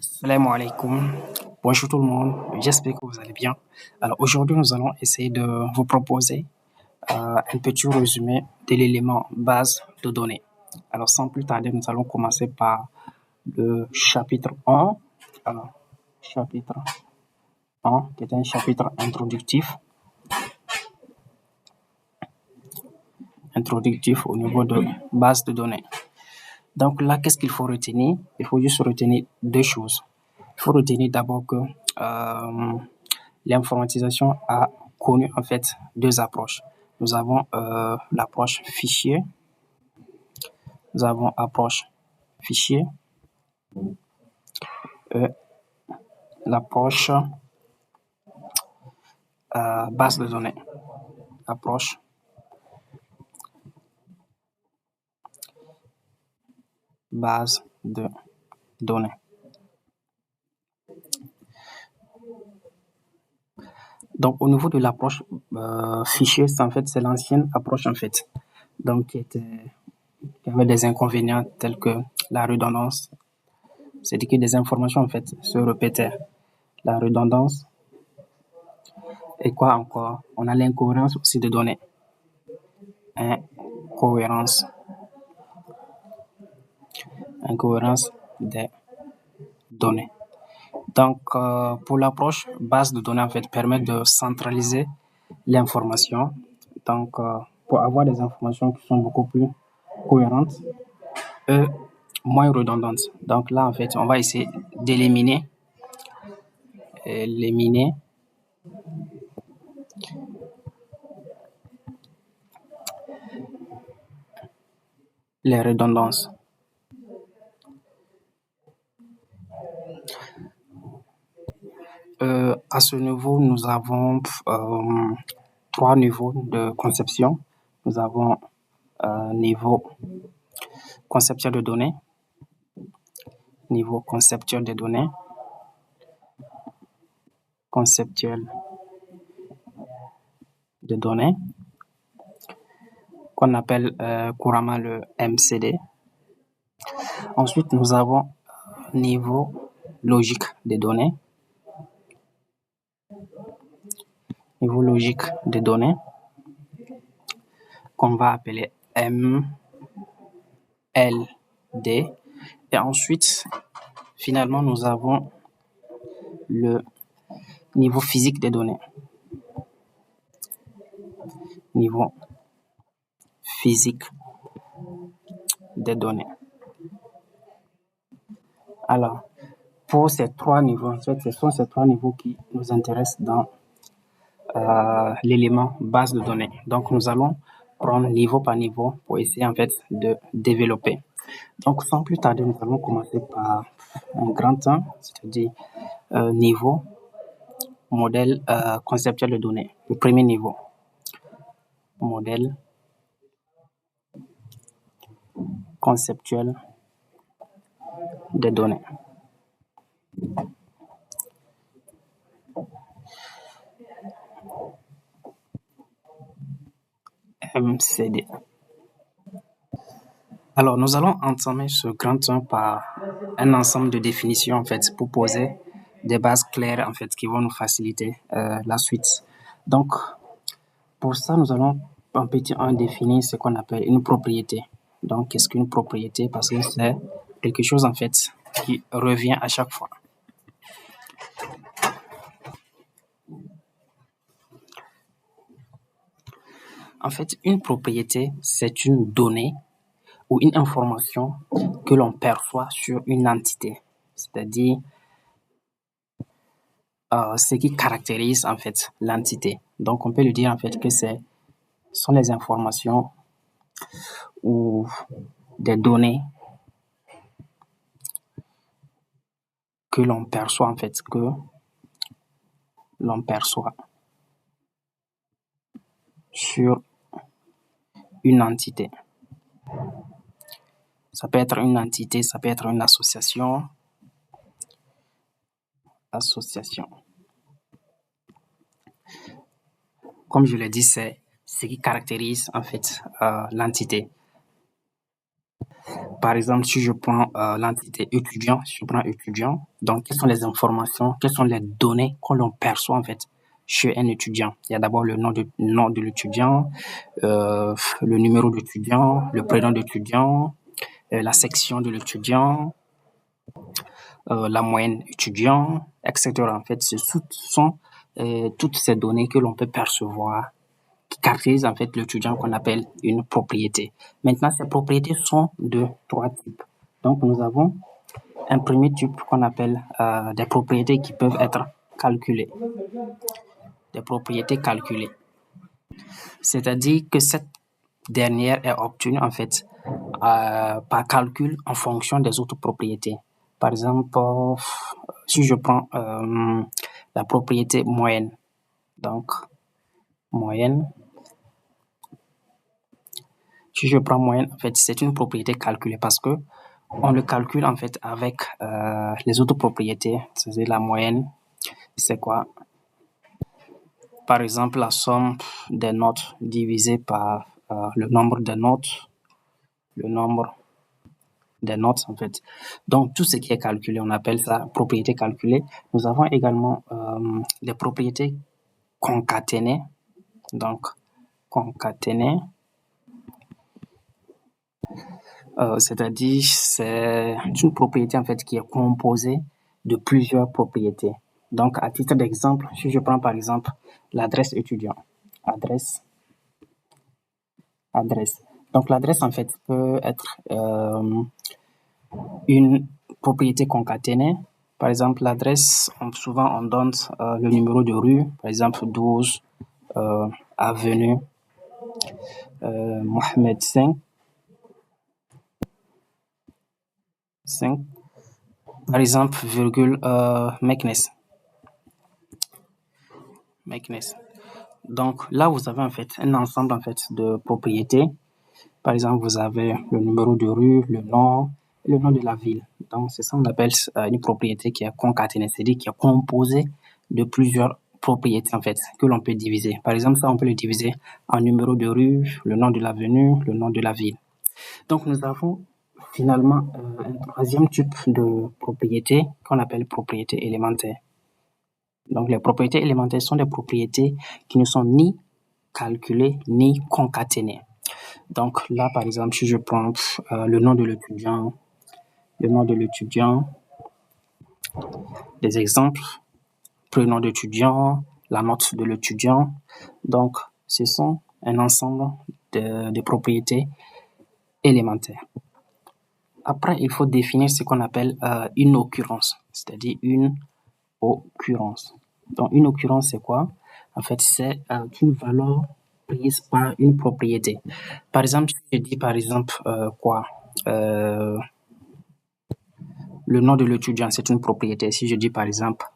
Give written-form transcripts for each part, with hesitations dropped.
Salam alaikum. Bonjour tout le monde. J'espère que vous allez bien. Alors aujourd'hui, nous allons essayer de vous proposer un petit résumé de l'élément base de données. Alors sans plus tarder, nous allons commencer par le chapitre 1. Alors, chapitre 1, qui est un chapitre introductif au niveau de base de données. Donc là, qu'est-ce qu'il faut retenir? Il faut juste retenir deux choses. Il faut retenir d'abord que l'informatisation a connu en fait deux approches. Nous avons l'approche fichier. Nous avons approche fichier et l'approche base de données. Approche base de données. Donc au niveau de l'approche fichier, c'est l'ancienne approche en fait. Donc qui avait des inconvénients tels que la redondance, c'est-à-dire que des informations en fait se répétaient. La redondance et quoi encore? On a l'incohérence aussi des données. Incohérence des données. Donc, pour l'approche base de données, en fait, permet de centraliser l'information. Donc, pour avoir des informations qui sont beaucoup plus cohérentes et moins redondantes. Donc là, en fait, on va essayer d'éliminer les redondances. À ce niveau, nous avons trois niveaux de conception. Nous avons niveau conceptuel de données, niveau conceptuel des données, qu'on appelle couramment le MCD. Ensuite, nous avons niveau logique des données, qu'on va appeler MLD. Et ensuite, finalement, nous avons le niveau physique des données. Niveau physique des données. Alors, pour ces trois niveaux, en fait, ce sont ces trois niveaux qui nous intéressent dans l'élément base de données. Donc, nous allons prendre niveau par niveau pour essayer en fait de développer. Donc, sans plus tarder, nous allons commencer par un grand 1, c'est-à-dire niveau modèle conceptuel de données. Le premier niveau, modèle conceptuel des données. MCD. Alors, nous allons entamer ce grand 1 par un ensemble de définitions en fait pour poser des bases claires en fait qui vont nous faciliter la suite. Donc, pour ça, nous allons en petit 1 définir ce qu'on appelle une propriété. Donc, qu'est-ce qu'une propriété? Parce que c'est quelque chose en fait qui revient à chaque fois. En fait, une propriété, c'est une donnée ou une information que l'on perçoit sur une entité, c'est-à-dire ce qui caractérise en fait l'entité. Donc, on peut lui dire en fait que sont les informations ou des données que l'on perçoit en fait, sur une entité. Ça peut être une entité, ça peut être une association. Comme je l'ai dit, c'est ce qui caractérise en fait l'entité. Par exemple, si je prends l'entité étudiant, si je prends étudiant, donc quelles sont les informations, quelles sont les données que l'on perçoit en fait chez un étudiant? Il y a d'abord le nom de l'étudiant, le numéro d'étudiant, le prénom d'étudiant, la section de l'étudiant, la moyenne étudiant, etc. En fait, ce sont toutes ces données que l'on peut percevoir qui caractérisent en fait l'étudiant qu'on appelle une propriété. Maintenant, ces propriétés sont de trois types. Donc, nous avons un premier type qu'on appelle des propriétés qui peuvent être calculées. Des propriétés calculées. C'est-à-dire que cette dernière est obtenue en fait par calcul en fonction des autres propriétés. Par exemple, si je prends la propriété moyenne, donc moyenne, si je prends moyenne, en fait, c'est une propriété calculée parce que on le calcule en fait avec les autres propriétés, c'est-à-dire la moyenne, c'est quoi? Par exemple, la somme des notes divisée par le nombre de notes, le nombre des notes en fait. Donc tout ce qui est calculé, on appelle ça propriété calculée. Nous avons également des propriétés concaténées. Donc concaténées, c'est-à-dire c'est une propriété en fait qui est composée de plusieurs propriétés. Donc à titre d'exemple, si je prends par exemple l'adresse étudiant, adresse. Donc l'adresse en fait peut être une propriété concaténée. Par exemple, l'adresse, souvent on donne le numéro de rue, par exemple 12 avenue Mohamed 5. Par exemple, virgule Meknes. Donc là, vous avez en fait un ensemble en fait de propriétés. Par exemple, vous avez le numéro de rue, le nom et le nom de la ville. Donc c'est ça qu'on appelle une propriété qui est concaténée, c'est-à-dire qui est composée de plusieurs propriétés en fait que l'on peut diviser. Par exemple, ça on peut le diviser en numéro de rue, le nom de l'avenue, le nom de la ville. Donc nous avons finalement un troisième type de propriété qu'on appelle propriété élémentaire. Donc les propriétés élémentaires sont des propriétés qui ne sont ni calculées ni concaténées. Donc là, par exemple, si je prends le nom de l'étudiant, des exemples, prénom d'étudiant, la note de l'étudiant. Donc, ce sont un ensemble de propriétés élémentaires. Après, il faut définir ce qu'on appelle une occurrence, c'est-à-dire une occurrence. Donc, une occurrence, c'est quoi? En fait, c'est une valeur prise par une propriété. Par exemple, si je dis par exemple le nom de l'étudiant, c'est une propriété. Si je dis par exemple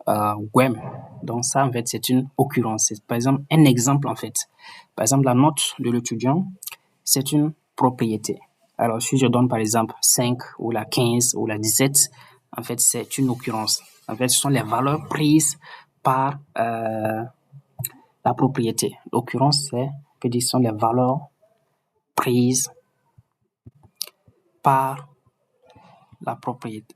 WEM, donc ça en fait c'est une occurrence. C'est par exemple un exemple en fait. Par exemple, la note de l'étudiant, c'est une propriété. Alors si je donne par exemple 5 ou la 15 ou la 17, en fait c'est une occurrence. En fait, ce sont les valeurs prises par la propriété. L'occurrence, c'est que ce sont les valeurs prises par la propriété.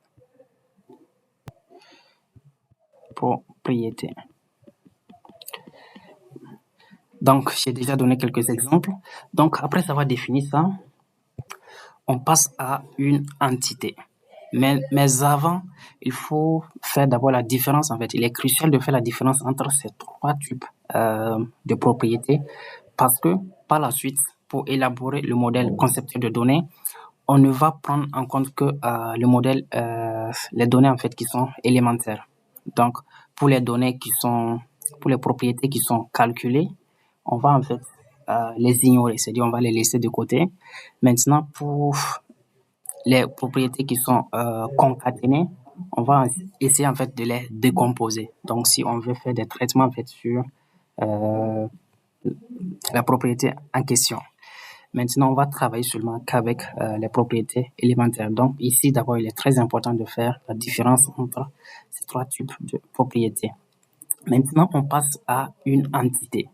Donc, j'ai déjà donné quelques exemples. Donc, après avoir défini ça, on passe à une entité. Mais avant, il faut faire d'abord la différence. En fait, il est crucial de faire la différence entre ces trois types de propriétés parce que par la suite, pour élaborer le modèle conceptuel de données, on ne va prendre en compte que le modèle, les données en fait qui sont élémentaires. Donc, pour les propriétés qui sont calculées, on va en fait les ignorer, c'est-à-dire on va les laisser de côté. Maintenant, pour les propriétés qui sont concaténées, on va essayer en fait de les décomposer. Donc, si on veut faire des traitements en fait sur la propriété en question. Maintenant, on va travailler seulement qu'avec les propriétés élémentaires. Donc, ici, d'abord, il est très important de faire la différence entre ces trois types de propriétés. Maintenant, on passe à une entité.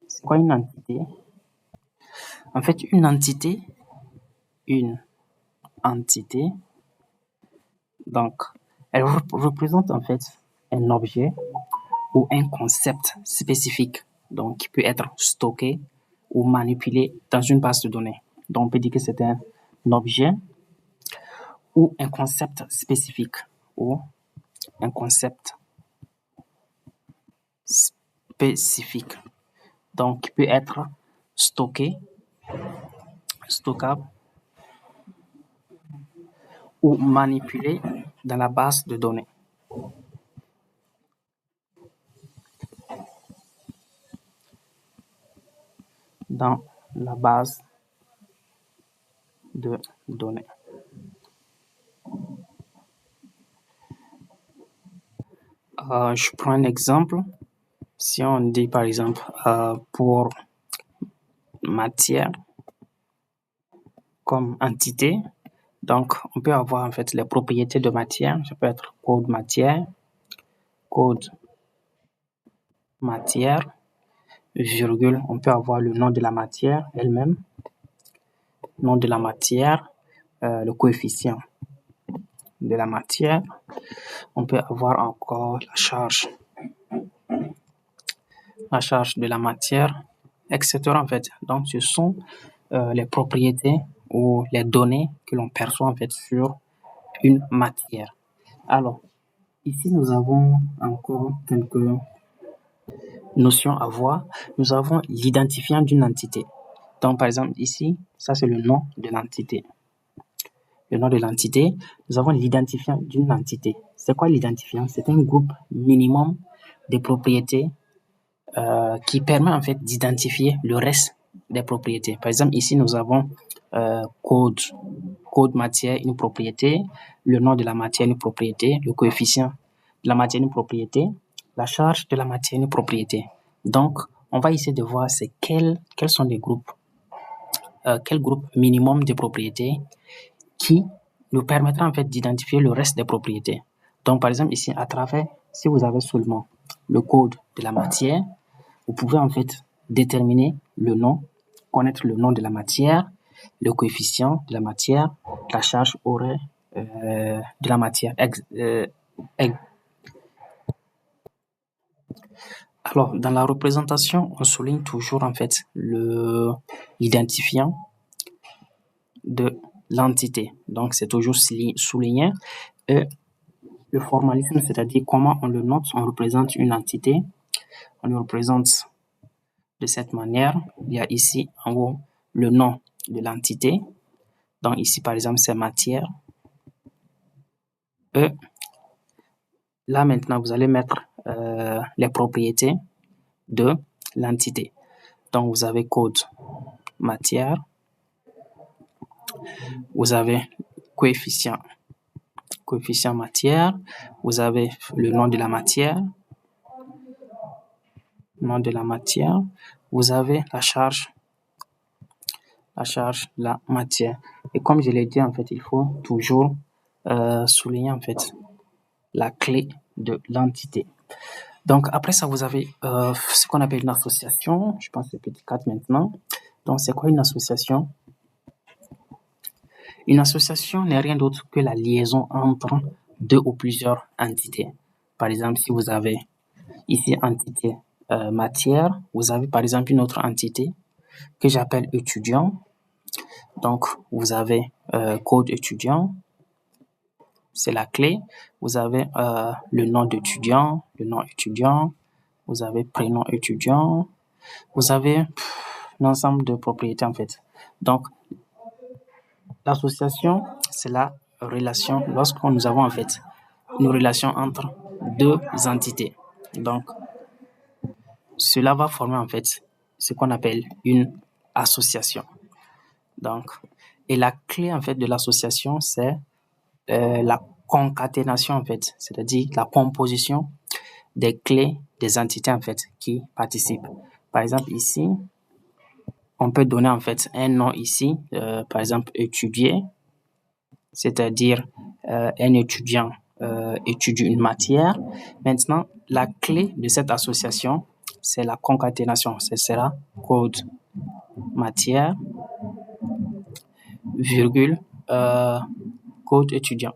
C'est quoi une entité? En fait, une entité entité. Donc, elle représente en fait un objet ou un concept spécifique, donc qui peut être stocké ou manipulé dans une base de données. Donc, on peut dire que c'est un objet ou un concept spécifique ou un concept spécifique. Donc, qui peut être stockable ou manipulé dans la base de données. Dans la base de données. Je prends un exemple. Si on dit par exemple pour matière comme entité, donc on peut avoir en fait les propriétés de matière. Ça peut être code matière, virgule, on peut avoir le nom de la matière elle-même, nom de la matière, le coefficient de la matière. On peut avoir encore la charge de la matière, etc. en fait. Donc, ce sont les propriétés ou les données que l'on perçoit en fait sur une matière. Alors, ici, nous avons encore quelques notions à voir. Nous avons l'identifiant d'une entité. Donc, par exemple, ici, ça c'est le nom de l'entité. Le nom de l'entité, nous avons l'identifiant d'une entité. C'est quoi l'identifiant? C'est un groupe minimum de propriétés qui permet en fait d'identifier le reste des propriétés. Par exemple, ici, nous avons code matière, une propriété, le nom de la matière, une propriété, le coefficient de la matière, une propriété, la charge de la matière, une propriété. Donc, on va essayer de voir c'est quels sont les groupes, quel groupe minimum de propriétés qui nous permettra en fait d'identifier le reste des propriétés. Donc, par exemple, ici, à travers, si vous avez seulement le code de la matière, vous pouvez en fait déterminer le nom, connaître le nom de la matière, le coefficient de la matière, la charge horaire de la matière. Alors, dans la représentation, on souligne toujours en fait l'identifiant de l'entité. Donc, c'est toujours souligné. Et le formalisme, c'est-à-dire comment on le note, on représente une entité, on le représente de cette manière. Il y a ici en haut le nom de l'entité. Donc ici, par exemple, c'est matière. Et là, maintenant, vous allez mettre les propriétés de l'entité. Donc, vous avez code matière. Vous avez coefficient matière. Vous avez le nom de la matière. Nom de la matière. Vous avez la charge de la matière. Et comme je l'ai dit, en fait, il faut toujours souligner, en fait, la clé de l'entité. Donc, après ça, vous avez ce qu'on appelle une association. Je pense que c'est petit 4 maintenant. Donc, c'est quoi une association? Une association n'est rien d'autre que la liaison entre deux ou plusieurs entités. Par exemple, si vous avez ici entité matière, vous avez par exemple une autre entité que j'appelle étudiant. Donc, vous avez code étudiant, c'est la clé. Vous avez le nom d'étudiant, vous avez prénom étudiant, vous avez l'ensemble de propriétés en fait. Donc, l'association, c'est la relation lorsque nous avons en fait une relation entre deux entités. Donc, cela va former en fait ce qu'on appelle une association. Donc, et la clé en fait de l'association, c'est la concaténation en fait, c'est-à-dire la composition des clés des entités en fait qui participent. Par exemple ici, on peut donner en fait un nom ici, par exemple étudier, c'est-à-dire un étudiant étudie une matière. Maintenant, la clé de cette association, c'est la concaténation. Ce sera code matière, virgule, code étudiant.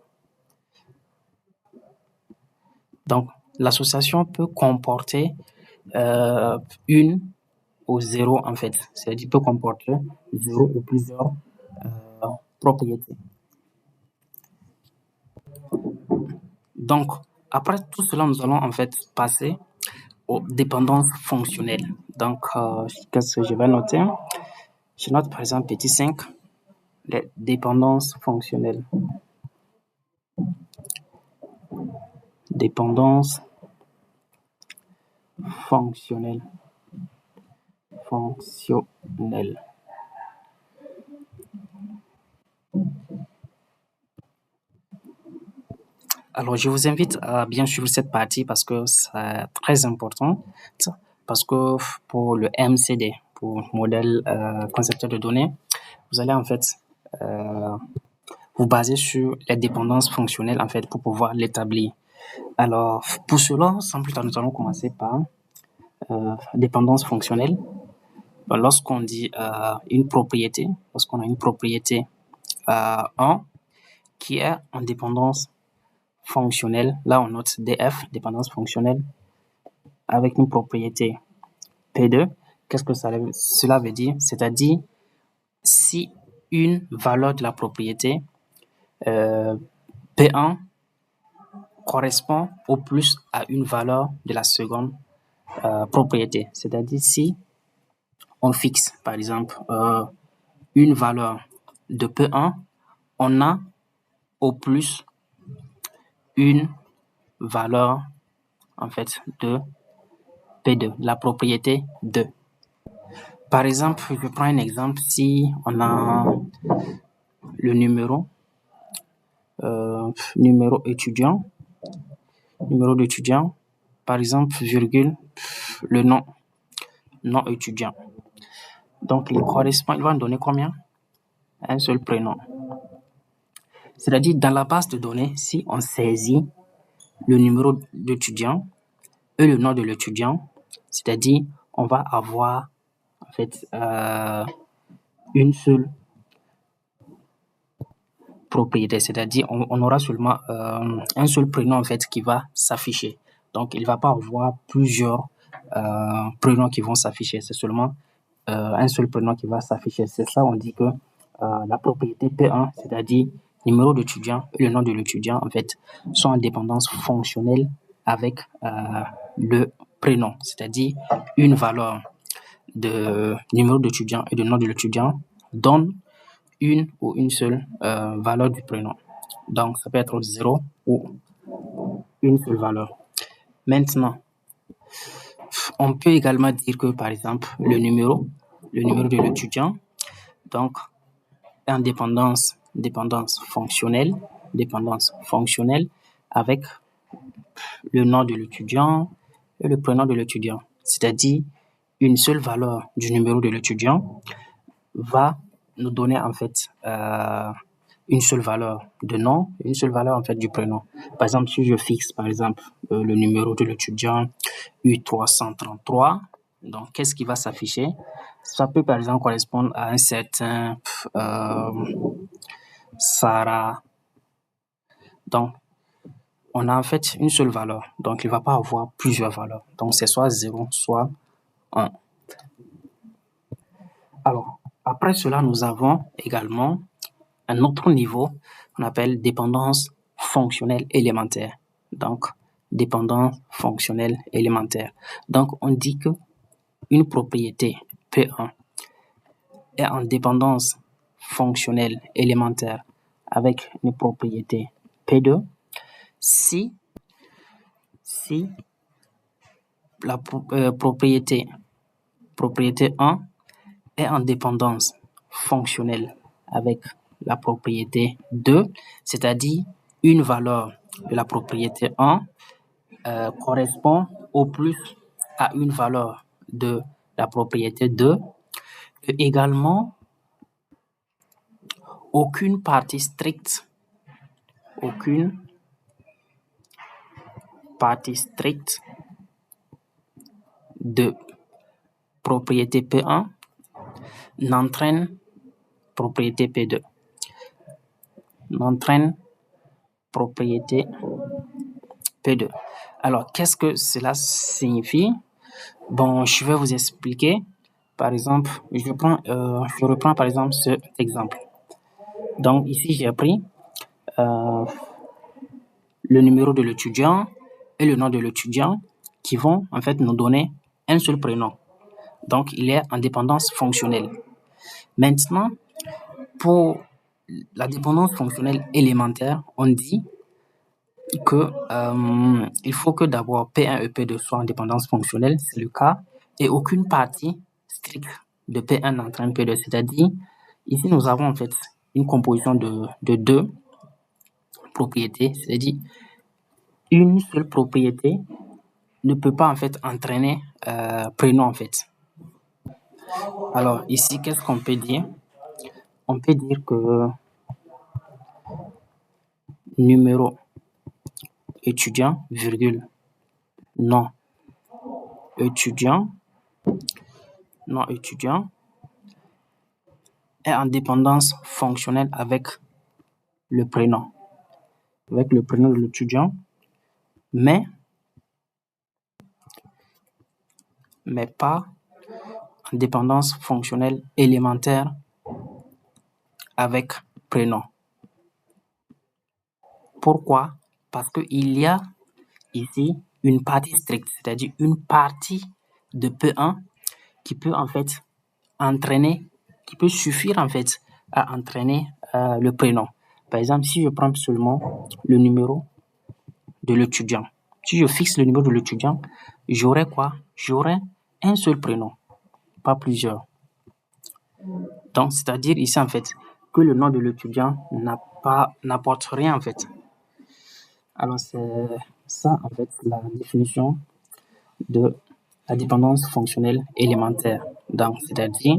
Donc, l'association peut comporter une ou zéro en fait. C'est-à-dire peut comporter zéro ou plusieurs propriétés. Donc, après tout cela, nous allons en fait passer aux dépendances fonctionnelles. Donc, qu'est-ce que je vais noter? Je note par exemple petit 5, les dépendances fonctionnelles. Dépendance fonctionnelle. Alors, je vous invite à bien suivre cette partie parce que c'est très important. Parce que pour le MCD, pour modèle concepteur de données, vous allez en fait vous baser sur les dépendances fonctionnelles en fait pour pouvoir l'établir. Alors, pour cela, sans plus tarder, nous allons commencer par dépendance fonctionnelle. Lorsqu'on dit une propriété, lorsqu'on a une propriété 1 qui est en dépendance fonctionnelle, là on note DF, dépendance fonctionnelle, avec une propriété P2, qu'est-ce que cela veut dire? C'est-à-dire si une valeur de la propriété P1 correspond au plus à une valeur de la seconde propriété. C'est-à-dire si on fixe, par exemple, une valeur de P1, on a au plus une valeur en fait de P2, la propriété 2. Par exemple, je prends un exemple, si on a le numéro étudiant, numéro d'étudiant, par exemple, virgule, le nom étudiant. Donc, il va donner combien? Un seul prénom. C'est-à-dire, dans la base de données, si on saisit le numéro d'étudiant et le nom de l'étudiant, c'est-à-dire, on va avoir en fait une seule propriété, c'est-à-dire on aura seulement un seul prénom en fait qui va s'afficher. Donc, il ne va pas avoir plusieurs prénoms qui vont s'afficher, c'est seulement un seul prénom qui va s'afficher. C'est ça, on dit que la propriété P1, c'est-à-dire numéro d'étudiant et le nom de l'étudiant, en fait, sont en dépendance fonctionnelle avec le prénom, c'est-à-dire une valeur de numéro d'étudiant et de nom de l'étudiant donne une ou une seule valeur du prénom. Donc, ça peut être 0 ou une seule valeur. Maintenant, on peut également dire que, par exemple, le numéro de l'étudiant, donc, est en dépendance fonctionnelle avec le nom de l'étudiant et le prénom de l'étudiant. C'est-à-dire, une seule valeur du numéro de l'étudiant va nous donner en fait une seule valeur de nom, une seule valeur en fait du prénom. Par exemple, si je fixe par exemple le numéro de l'étudiant U333, donc qu'est-ce qui va s'afficher? Ça peut par exemple correspondre à un certain Sarah. Donc, on a en fait une seule valeur. Donc, il ne va pas avoir plusieurs valeurs. Donc, c'est soit 0, soit 1. Alors, après cela, nous avons également un autre niveau qu'on appelle dépendance fonctionnelle élémentaire. Donc, dépendance fonctionnelle élémentaire. Donc, on dit que une propriété P1 est en dépendance fonctionnelle élémentaire avec une propriété P2 si la propriété 1 est en dépendance fonctionnelle avec la propriété 2, c'est-à-dire une valeur de la propriété 1 correspond au plus à une valeur de la propriété 2 et également aucune partie stricte de propriété P1 n'entraîne propriété P2. N'entraîne propriété P2. Alors, qu'est-ce que cela signifie? Bon, je vais vous expliquer. Par exemple, je reprends par exemple cet exemple. Donc, ici, j'ai pris le numéro de l'étudiant et le nom de l'étudiant qui vont en fait nous donner un seul prénom. Donc, il est en dépendance fonctionnelle. Maintenant, pour la dépendance fonctionnelle élémentaire, on dit que il faut que d'abord P1 et P2 soient en dépendance fonctionnelle, c'est le cas, et aucune partie stricte de P1 n'entraîne P2. C'est-à-dire, ici, nous avons en fait une composition de deux propriétés, c'est-à-dire une seule propriété ne peut pas en fait entraîner prénom en fait. Alors ici, qu'est-ce qu'on peut dire? On peut dire que numéro étudiant, virgule, nom étudiant, est en dépendance fonctionnelle avec le prénom de l'étudiant, mais pas en dépendance fonctionnelle élémentaire avec prénom. Pourquoi? Parce qu'il y a ici une partie stricte, c'est-à-dire une partie de P1 qui peut en fait entraîner, qui peut suffire en fait à entraîner le prénom. Par exemple, si je prends seulement le numéro de l'étudiant, si je fixe le numéro de l'étudiant, j'aurai quoi? J'aurai un seul prénom, pas plusieurs. Donc, c'est-à-dire ici en fait que le nom de l'étudiant n'apporte rien en fait. Alors, c'est ça en fait la définition de la dépendance fonctionnelle élémentaire. Donc, c'est-à-dire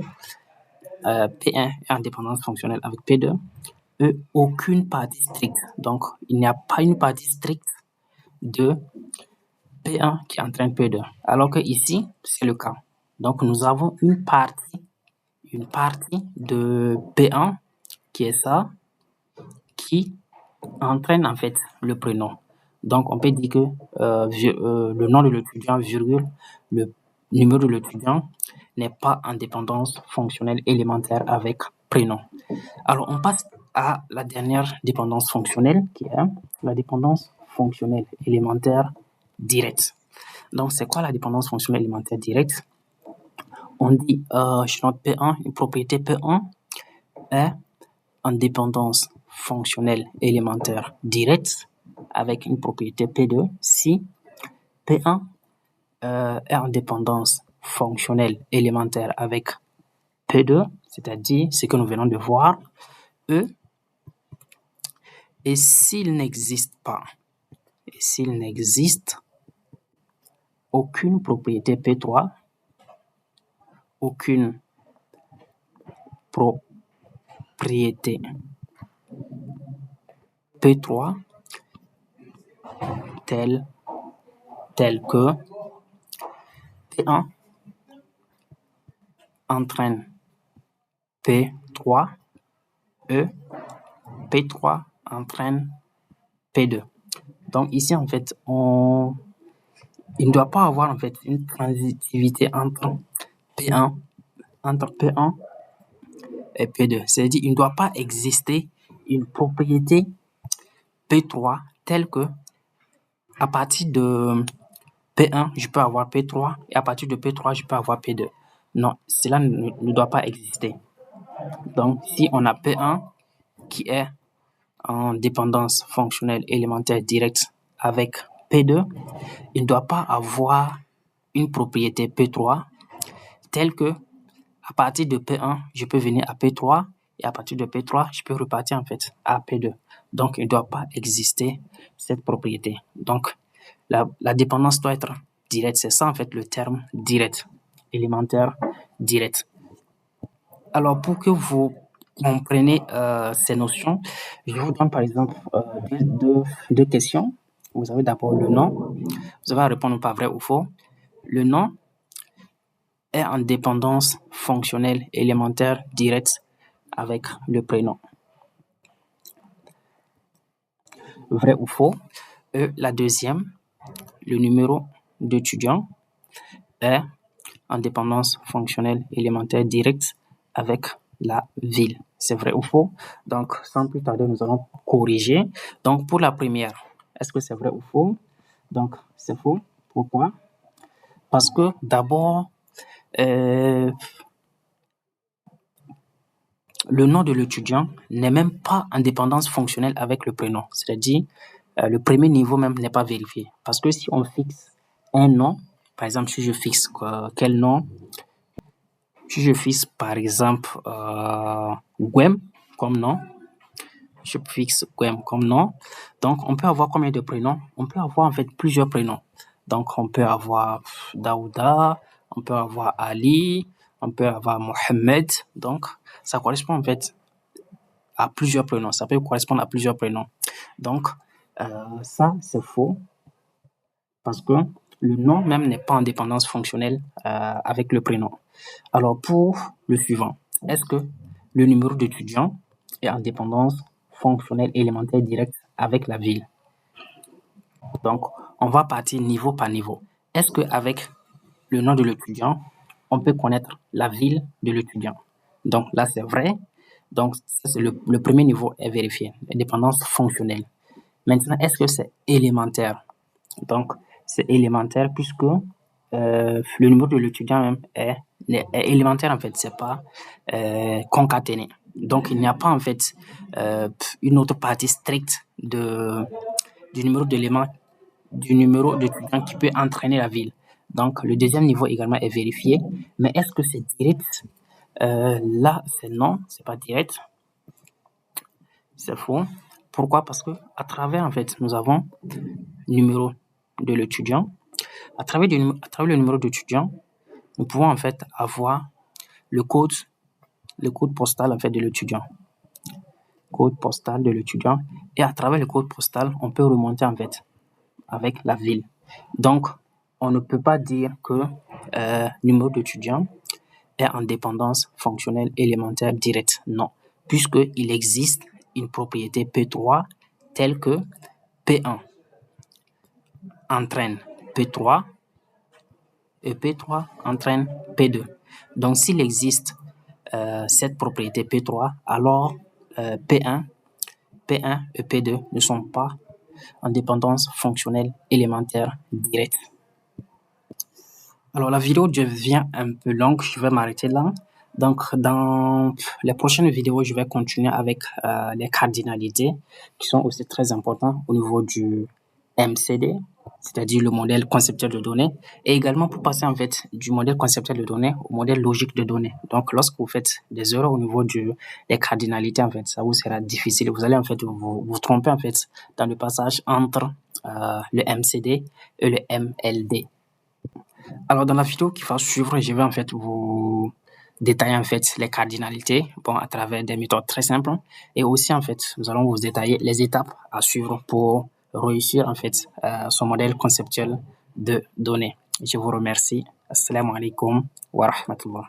P1 est en dépendance fonctionnelle avec P2 et aucune partie stricte. Donc, il n'y a pas une partie stricte de P1 qui entraîne P2. Alors que ici, c'est le cas. Donc, nous avons une partie de P1 qui est ça, qui entraîne en fait le prénom. Donc, on peut dire que le nom de l'étudiant, virgule, le numéro de l'étudiant n'est pas en dépendance fonctionnelle élémentaire avec prénom. Alors, on passe à la dernière dépendance fonctionnelle qui est la dépendance fonctionnelle élémentaire directe. Donc, c'est quoi la dépendance fonctionnelle élémentaire directe? On dit, je note P1, une propriété P1 est en dépendance fonctionnelle élémentaire directe avec une propriété P2 si P1 est en dépendance fonctionnelle élémentaire avec P2, c'est-à-dire ce que nous venons de voir, E, et s'il n'existe aucune propriété P3, aucune propriété P3 telle que P1 entraîne P3 et P3 entraîne P2. Donc ici en fait, il ne doit pas avoir en fait une transitivité entre P1 et P2. C'est-à-dire il ne doit pas exister une propriété P3 telle que à partir de P1, je peux avoir P3 et à partir de P3, je peux avoir P2. Non, cela ne doit pas exister. Donc, si on a P1 qui est en dépendance fonctionnelle élémentaire directe avec P2, il ne doit pas avoir une propriété P3 telle que à partir de P1, je peux venir à P3 et à partir de P3, je peux repartir en fait à P2. Donc, il ne doit pas exister cette propriété. Donc, la dépendance doit être directe. C'est ça en fait le terme direct, élémentaire direct. Alors, pour que vous compreniez ces notions, je vous donne par exemple deux questions. Vous avez d'abord le nom. Vous allez répondre par vrai ou faux. Le nom est en dépendance fonctionnelle élémentaire directe avec le prénom. vrai ou faux. E, la deuxième, le numéro d'étudiant est en dépendance fonctionnelle élémentaire directe avec la ville. C'est vrai ou faux? Donc, sans plus tarder, nous allons corriger. Donc, pour la première, est-ce que c'est vrai ou faux? Donc, c'est faux. Pourquoi? Parce que d'abord, euh, le nom de l'étudiant n'est même pas en dépendance fonctionnelle avec le prénom. C'est-à-dire, le premier niveau même n'est pas vérifié. Parce que si on fixe un nom, par exemple, si je fixe quel nom? Si je fixe par exemple Gwem comme nom, je fixe Gwem comme nom. Donc, on peut avoir combien de prénoms? On peut avoir en fait plusieurs prénoms. Donc, on peut avoir Daouda, on peut avoir Ali, on peut avoir Mohamed. Donc, ça correspond en fait à plusieurs prénoms. Ça peut correspondre à plusieurs prénoms. Donc, ça, c'est faux parce que le nom même n'est pas en dépendance fonctionnelle avec le prénom. Alors, pour le suivant, est-ce que le numéro d'étudiant est en dépendance fonctionnelle élémentaire directe avec la ville? Donc, on va partir niveau par niveau. Est-ce qu'avec le nom de l'étudiant, on peut connaître la ville de l'étudiant? Donc, là, c'est vrai. Donc, c'est le premier niveau est vérifié, l'indépendance fonctionnelle. Maintenant, est-ce que c'est élémentaire? Donc, c'est élémentaire puisque le numéro de l'étudiant même est élémentaire en fait, c'est pas concaténé. Donc, il n'y a pas en fait une autre partie stricte du numéro d'élément du numéro d'étudiant qui peut entraîner la ville. Donc, le deuxième niveau également est vérifié. Mais est-ce que c'est direct? Là, c'est non, c'est pas direct. C'est faux. Pourquoi? Parce que à travers, en fait, nous avons le numéro de l'étudiant. À travers le numéro d'étudiant, nous pouvons en fait avoir le code postal en fait de l'étudiant. Code postal de l'étudiant. Et à travers le code postal, on peut remonter en fait avec la ville. Donc, on ne peut pas dire que numéro d'étudiant est en dépendance fonctionnelle élémentaire directe. Non, puisqu'il existe une propriété P3 telle que P1 entraîne P3 et P3 entraîne P2. Donc, s'il existe cette propriété P3, alors P1 et P2 ne sont pas en dépendance fonctionnelle élémentaire directe. Alors, la vidéo devient un peu longue, je vais m'arrêter là. Donc, dans les prochaines vidéos, je vais continuer avec les cardinalités qui sont aussi très importantes au niveau du MCD, c'est-à-dire le modèle conceptuel de données, et également pour passer en fait du modèle conceptuel de données au modèle logique de données. Donc, lorsque vous faites des erreurs au niveau des cardinalités, en fait, ça vous sera difficile. Vous allez en fait vous tromper en fait dans le passage entre le MCD et le MLD. Alors, dans la vidéo qui va suivre, je vais en fait vous détailler en fait les cardinalités, bon, à travers des méthodes très simples. Et aussi, en fait, nous allons vous détailler les étapes à suivre pour réussir en fait son modèle conceptuel de données. Je vous remercie. Assalamu alaikum wa rahmatullah.